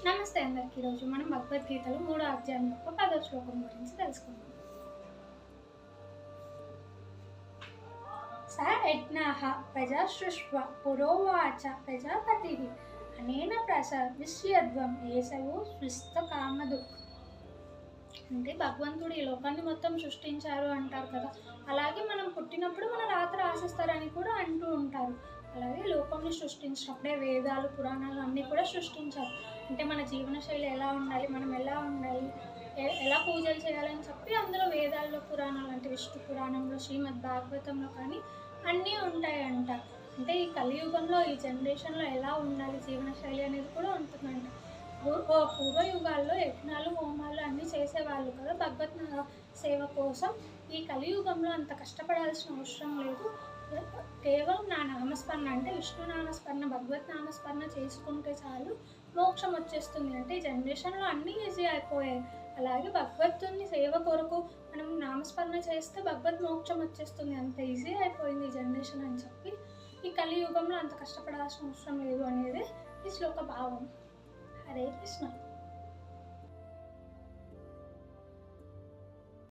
నమస్తే అందరికీ. ఈరోజు మనం భగవద్గీతలో 3వ అధ్యాయం యొక్క 10వ శ్లోకం గురించి తెలుసుకుందాం. స యజ్ఞః ప్రజాసృష్వ పురోవాచ ప్రజాపతిః అనేన ప్రసవిష్యధ్వం ఏషవో స్విస్త కామధుక్. అంటే భగవంతుడు ఈ లోకాన్ని మొత్తం సృష్టించారు అంటారు కదా, అలాగే మనం పుట్టినప్పుడు మన రాత రాసిస్తారని కూడా అంటూ ఉంటారు. అలాగే లోకంని సృష్టించినప్పుడే వేదాలు పురాణాలు అన్నీ కూడా సృష్టించారు. అంటే మన జీవనశైలి ఎలా ఉండాలి, మనం ఎలా ఉండాలి, ఎలా పూజలు చేయాలని చెప్పి అందులో వేదాల్లో పురాణాలు అంటే విష్ణు పురాణంలో శ్రీమద్ భాగవతంలో కానీ అన్నీ ఉంటాయంట. అంటే ఈ కలియుగంలో ఈ జనరేషన్లో ఎలా ఉండాలి జీవనశైలి అనేది కూడా ఉంటుందంట. పూర్వయుగాల్లో యజ్ఞాలు హోమాలు అన్నీ చేసేవాళ్ళు కదా భగవత్ సేవ కోసం. ఈ కలియుగంలో అంత కష్టపడాల్సిన అవసరం లేదు. కేవలం నా నామస్మరణ అంటే విష్ణు నామస్మరణ భగవత్ నామస్మరణ చేసుకుంటే చాలు మోక్షం వచ్చేస్తుంది. అంటే ఈ జనరేషన్లో అన్నీ ఈజీ అయిపోయాయి. అలాగే భగవంతుని సేవ కొరకు మనం నామస్మరణ చేస్తే భగవత్ మోక్షం వచ్చేస్తుంది. అంత ఈజీ అయిపోయింది ఈ జనరేషన్ అని చెప్పి ఈ కలియుగంలో అంత కష్టపడాల్సిన అవసరం లేదు అనేది ఈ శ్లోక భావం. హరే కృష్ణ.